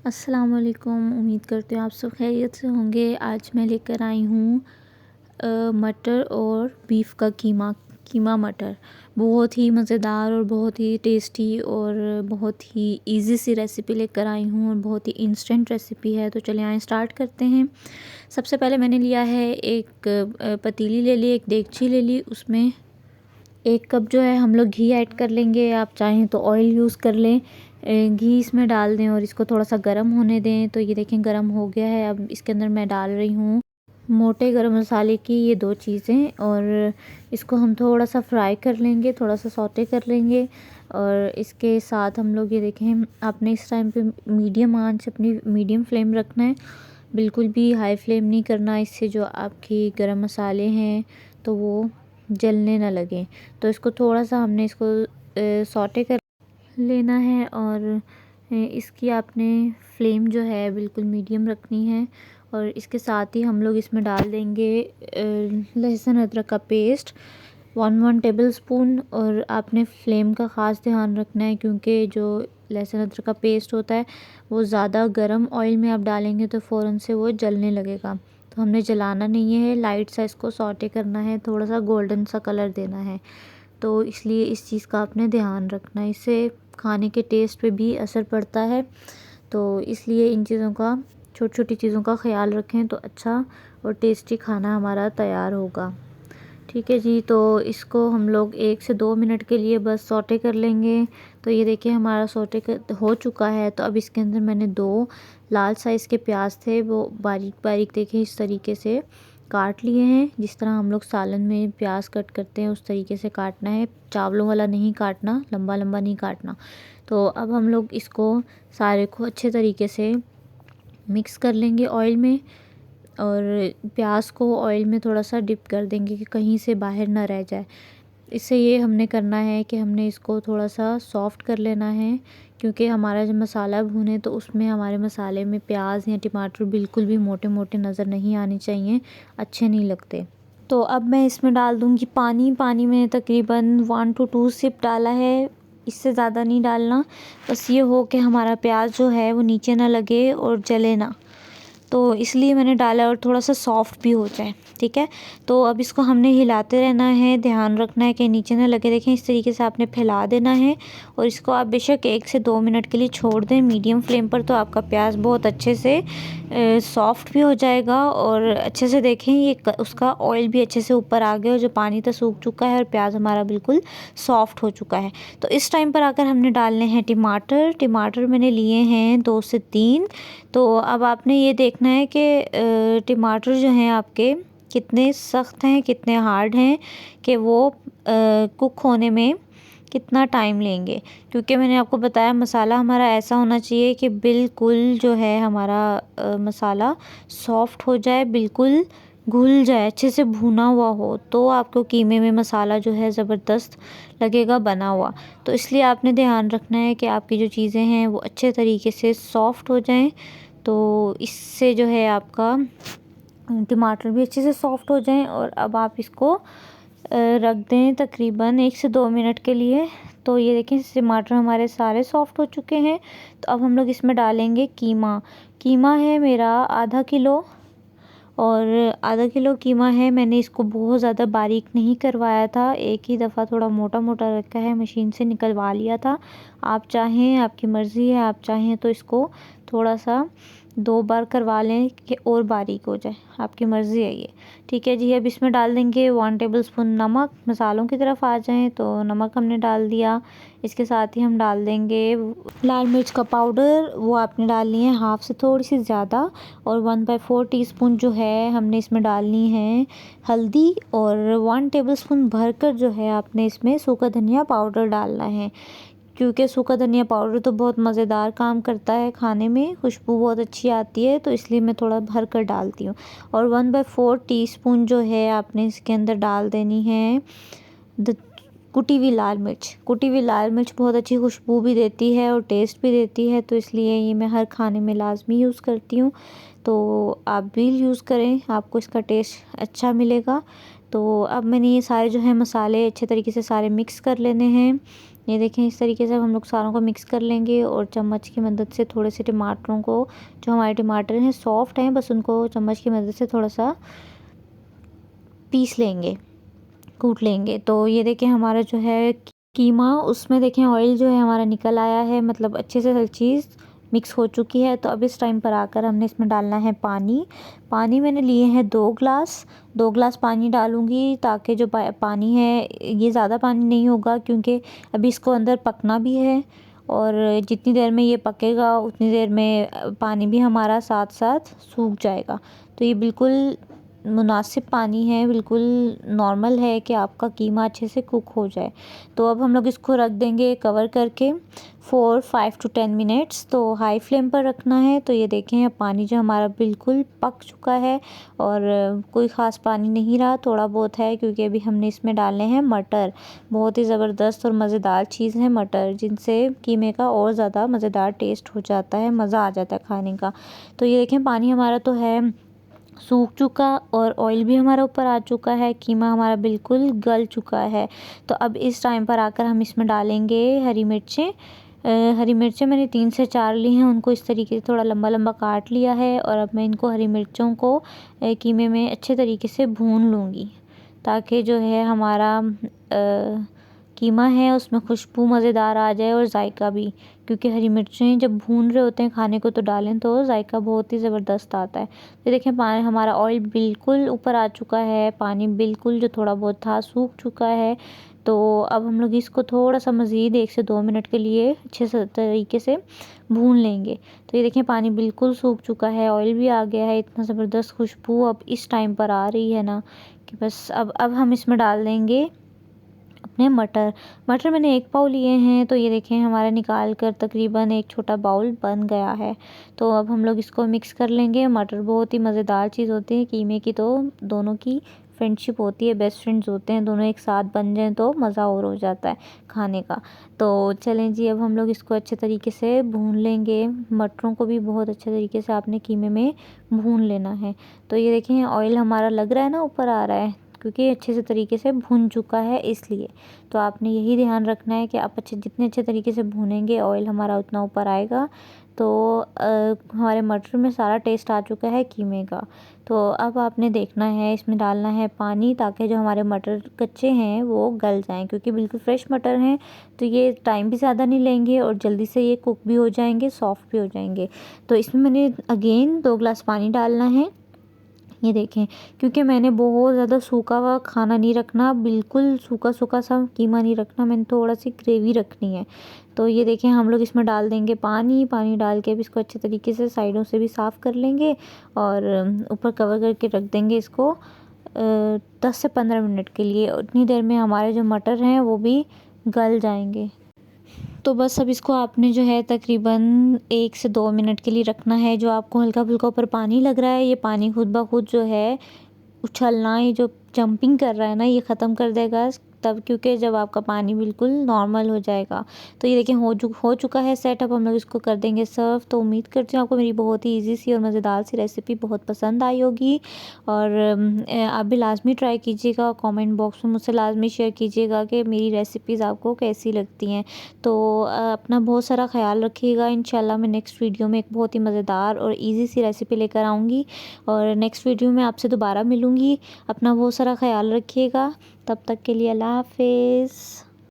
अस्सलाम वालेकुम। उम्मीद करती हूँ आप सब खैरियत से होंगे। आज मैं लेकर आई हूँ मटर और बीफ का कीमा मटर। बहुत ही मज़ेदार और बहुत ही टेस्टी और बहुत ही इजी सी रेसिपी लेकर आई हूँ और बहुत ही इंस्टेंट रेसिपी है। तो चलिए आए स्टार्ट करते हैं। सबसे पहले मैंने लिया है एक पतीली ले ली, एक देगची ले ली। उसमें 1 कप जो है हम लोग घी ऐड कर लेंगे। आप चाहें तो ऑयल यूज़ कर लें। घी इसमें डाल दें और इसको थोड़ा सा गर्म होने दें। तो ये देखें गर्म हो गया है। अब इसके अंदर मैं डाल रही हूँ मोटे गरम मसाले की ये 2 चीज़ें और इसको हम थोड़ा सा फ्राई कर लेंगे, थोड़ा सा सौटे कर लेंगे। और इसके साथ हम लोग ये देखें, आपने इस टाइम पे मीडियम आंच, अपनी मीडियम फ्लेम रखना है, बिल्कुल भी हाई फ्लेम नहीं करना। इससे जो आपकी गरम मसाले हैं तो वो जलने ना लगे। तो इसको थोड़ा सा हमने इसको सौटे कर लेना है और इसकी आपने फ्लेम जो है बिल्कुल मीडियम रखनी है। और इसके साथ ही हम लोग इसमें डाल देंगे लहसुन अदरक का पेस्ट 1 टेबल स्पून। और आपने फ्लेम का ख़ास ध्यान रखना है क्योंकि जो लहसुन अदरक का पेस्ट होता है वो ज़्यादा गर्म ऑयल में आप डालेंगे तो फ़ौरन से वो जलने लगेगा। तो हमने जलाना नहीं है, लाइट सा इसको सौटे करना है, थोड़ा सा गोल्डन सा कलर देना है। तो इसलिए इस चीज़ का आपने ध्यान रखना है, इससे खाने के टेस्ट पे भी असर पड़ता है। तो इसलिए इन चीज़ों का, छोटी छोटी चीज़ों का ख्याल रखें तो अच्छा और टेस्टी खाना हमारा तैयार होगा। ठीक है जी, तो इसको हम लोग 1 से 2 मिनट के लिए बस सौटे कर लेंगे। तो ये देखिए हमारा हो चुका है। तो अब इसके अंदर मैंने 2 लाल साइज़ के प्याज थे वो बारीक बारीक देखिए इस तरीके से काट लिए हैं। जिस तरह हम लोग सालन में प्याज कट करते हैं उस तरीके से काटना है, चावलों वाला नहीं काटना, लंबा लंबा नहीं काटना। तो अब हम लोग इसको सारे को अच्छे तरीके से मिक्स कर लेंगे ऑयल में और प्याज को ऑयल में थोड़ा सा डिप कर देंगे कि कहीं से बाहर ना रह जाए। इससे ये हमने करना है कि हमने इसको थोड़ा सा सॉफ़्ट कर लेना है क्योंकि हमारा जब मसाला भूने तो उसमें हमारे मसाले में प्याज या टमाटर बिल्कुल भी मोटे मोटे नज़र नहीं आने चाहिए, अच्छे नहीं लगते। तो अब मैं इसमें डाल दूँगी पानी। पानी में तकरीबन 1 to 2 सिप डाला है, इससे ज़्यादा नहीं डालना। बस ये हो कि हमारा प्याज जो है वो नीचे ना लगे और जले ना, तो इसलिए मैंने डाला और थोड़ा सा सॉफ़्ट भी हो जाए। ठीक है, तो अब इसको हमने हिलाते रहना है, ध्यान रखना है कि नीचे ना लगे। देखें इस तरीके से आपने फैला देना है और इसको आप बेशक 1 से 2 मिनट के लिए छोड़ दें मीडियम फ्लेम पर। तो आपका प्याज बहुत अच्छे से सॉफ़्ट भी हो जाएगा और अच्छे से देखें ये उसका ऑयल भी अच्छे से ऊपर आ गया और जो पानी था सूख चुका है और प्याज हमारा बिल्कुल सॉफ़्ट हो चुका है। तो इस टाइम पर आकर हमने डालने हैं टमाटर। टमाटर मैंने लिए हैं 2 से 3। तो अब आपने ये देखना है कि टमाटर जो हैं आपके कितने सख्त हैं, कितने हार्ड हैं, कि वो कुक होने में कितना टाइम लेंगे। क्योंकि मैंने आपको बताया मसाला हमारा ऐसा होना चाहिए कि बिल्कुल जो है हमारा मसाला सॉफ़्ट हो जाए, बिल्कुल घुल जाए, अच्छे से भुना हुआ हो, तो आपको कीमे में मसाला जो है ज़बरदस्त लगेगा बना हुआ। तो इसलिए आपने ध्यान रखना है कि आपकी जो चीज़ें हैं वो अच्छे तरीके से सॉफ़्ट हो जाएं। तो इससे जो है आपका टमाटर भी अच्छे से सॉफ़्ट हो जाएं। और अब आप इसको रख दें तकरीबन 1 से 2 मिनट के लिए। तो ये देखें टमाटर हमारे सारे सॉफ़्ट हो चुके हैं। तो अब हम लोग इसमें डालेंगे कीमा। कीमा है मेरा आधा किलो और आधा किलो कीमा है। मैंने इसको बहुत ज़्यादा बारीक नहीं करवाया था, एक ही दफ़ा थोड़ा मोटा मोटा रखा है, मशीन से निकलवा लिया था। आप चाहें, आपकी मर्ज़ी है, आप चाहें तो इसको थोड़ा सा 2 बार करवा लें कि और बारीक हो जाए, आपकी मर्ज़ी है ये। ठीक है जी, अब इसमें डाल देंगे 1 टेबल स्पून नमक। मसालों की तरफ आ जाएं तो नमक हमने डाल दिया। इसके साथ ही हम डाल देंगे लाल मिर्च का पाउडर, वो आपने डालनी है हाफ़ से थोड़ी सी ज़्यादा। और 1/4 टीस्पून जो है हमने इसमें डालनी है हल्दी। और 1 टेबल स्पून भरकर जो है आपने इसमें सूखा धनिया पाउडर डालना है, क्योंकि सूखा धनिया पाउडर तो बहुत मज़ेदार काम करता है, खाने में खुशबू बहुत अच्छी आती है, तो इसलिए मैं थोड़ा भर कर डालती हूँ। और 1/4 टीस्पून जो है आपने इसके अंदर डाल देनी है कुटी हुई लाल मिर्च। कुटी हुई लाल मिर्च बहुत अच्छी खुशबू भी देती है और टेस्ट भी देती है, तो इसलिए ये मैं हर खाने में लाजमी यूज़ करती हूँ। तो आप भी यूज़ करें, आपको इसका टेस्ट अच्छा मिलेगा। तो अब मैंने ये सारे जो है मसाले अच्छे तरीके से सारे मिक्स कर लेने हैं। ये देखें इस तरीके से हम लोग सारों को मिक्स कर लेंगे और चम्मच की मदद से थोड़े से टमाटरों को, जो हमारे टमाटर हैं सॉफ्ट हैं, बस उनको चम्मच की मदद से थोड़ा सा पीस लेंगे, कूट लेंगे। तो ये देखें हमारा जो है कीमा, उसमें देखें ऑयल जो है हमारा निकल आया है, मतलब अच्छे से हर चीज़ मिक्स हो चुकी है। तो अब इस टाइम पर आकर हमने इसमें डालना है पानी। पानी मैंने लिए हैं 2 ग्लास, 2 ग्लास पानी डालूंगी, ताकि जो पानी है ये ज़्यादा पानी नहीं होगा, क्योंकि अभी इसको अंदर पकना भी है और जितनी देर में ये पकेगा उतनी देर में पानी भी हमारा साथ साथ सूख जाएगा। तो ये बिल्कुल मुनासिब पानी है, बिल्कुल नॉर्मल है कि आपका कीमा अच्छे से कुक हो जाए। तो अब हम लोग इसको रख देंगे कवर करके फॉर 5 to 10 मिनट्स। तो हाई फ्लेम पर रखना है। तो ये देखें पानी जो हमारा बिल्कुल पक चुका है और कोई ख़ास पानी नहीं रहा, थोड़ा बहुत है, क्योंकि अभी हमने इसमें डालने हैं मटर। बहुत ही ज़बरदस्त और मज़ेदार चीज़ है मटर, जिनसे कीमे का और ज़्यादा मज़ेदार टेस्ट हो जाता है, मज़ा आ जाता है खाने का। तो ये देखें पानी हमारा तो है सूख चुका और ऑयल भी हमारा ऊपर आ चुका है, कीमा हमारा बिल्कुल गल चुका है। तो अब इस टाइम पर आकर हम इसमें डालेंगे हरी मिर्चें। हरी मिर्चें मैंने 3 से 4 ली हैं, उनको इस तरीके से थोड़ा लंबा लंबा काट लिया है और अब मैं इनको हरी मिर्चों को कीमे में अच्छे तरीके से भून लूँगी, ताकि जो है हमारा कीमा है उसमें खुशबू मज़ेदार आ जाए और जायका भी, क्योंकि हरी मिर्चें जब भून रहे होते हैं खाने को तो डालें तो जायका बहुत ही ज़बरदस्त आता है। तो देखें पानी हमारा ऑयल बिल्कुल ऊपर आ चुका है, पानी बिल्कुल जो थोड़ा बहुत था सूख चुका है। तो अब हम लोग इसको थोड़ा सा मज़ीद 1 से 2 मिनट के लिए अच्छे से तरीके से भून लेंगे। तो ये देखें पानी बिल्कुल सूख चुका है, ऑयल भी आ गया है, इतना ज़बरदस्त खुशबू अब इस टाइम पर आ रही है ना कि बस। अब हम इसमें डाल देंगे अपने मटर। मटर मैंने 1 पाव लिए हैं। तो ये देखें हमारा निकाल कर तकरीबन एक छोटा बाउल बन गया है। तो अब हम लोग इसको मिक्स कर लेंगे। मटर बहुत ही मज़ेदार चीज़ होती है कीमे की, तो दोनों की फ्रेंडशिप होती है, बेस्ट फ्रेंड्स होते हैं, दोनों एक साथ बन जाएं तो मज़ा और हो जाता है खाने का। तो चलें जी, अब हम लोग इसको अच्छे तरीके से भून लेंगे। मटरों को भी बहुत अच्छे तरीके से आपने कीमे में भून लेना है। तो ये देखें ऑयल हमारा लग रहा है ना ऊपर आ रहा है, क्योंकि अच्छे से तरीके से भुन चुका है इसलिए। तो आपने यही ध्यान रखना है कि आप जितने अच्छे तरीके से भूनेंगे ऑयल हमारा उतना ऊपर आएगा। तो हमारे मटर में सारा टेस्ट आ चुका है कीमे का। तो अब आपने देखना है इसमें डालना है पानी, ताकि जो हमारे मटर कच्चे हैं वो गल जाएं, क्योंकि बिल्कुल फ्रेश मटर हैं तो ये टाइम भी ज़्यादा नहीं लेंगे और जल्दी से ये कुक भी हो जाएंगे, सॉफ्ट भी हो जाएंगे। तो इसमें मैंने अगेन 2 ग्लास पानी डालना है। ये देखें, क्योंकि मैंने बहुत ज़्यादा सूखा हुआ खाना नहीं रखना, बिल्कुल सूखा सूखा सा कीमा नहीं रखना, मैंने थोड़ा सी ग्रेवी रखनी है। तो ये देखें हम लोग इसमें डाल देंगे पानी। पानी डाल के भी इसको अच्छे तरीके से साइडों से भी साफ़ कर लेंगे और ऊपर कवर करके रख देंगे इसको 10 से 15 मिनट के लिए। उतनी देर में हमारे जो मटर हैं वो भी गल जाएंगे। तो बस अब इसको आपने जो है तकरीबन 1 से 2 मिनट के लिए रखना है। जो आपको हल्का फुल्का ऊपर पानी लग रहा है, ये पानी खुद ब खुद जो है उछलना, ये जो जंपिंग कर रहा है ना, ये ख़त्म कर देगा तब, क्योंकि जब आपका पानी बिल्कुल नॉर्मल हो जाएगा। तो ये देखिए हो चुका है सेट। अब हम लोग इसको कर देंगे सर्व। तो उम्मीद करती हूँ आपको मेरी बहुत ही इजी सी और मज़ेदार सी रेसिपी बहुत पसंद आई होगी और आप भी लाजमी ट्राई कीजिएगा। कमेंट बॉक्स में मुझसे लाजमी शेयर कीजिएगा कि मेरी रेसिपीज़ आपको कैसी लगती हैं। तो अपना बहुत सारा ख्याल रखिएगा। इंशाल्लाह मैं नेक्स्ट वीडियो में एक बहुत ही मज़ेदार और ईजी सी रेसिपी लेकर आऊँगी और नेक्स्ट वीडियो में आपसे दोबारा मिलूँगी। अपना बहुत सारा ख्याल रखिएगा। तब तक के लिए अल्लाह हाफ़िज़।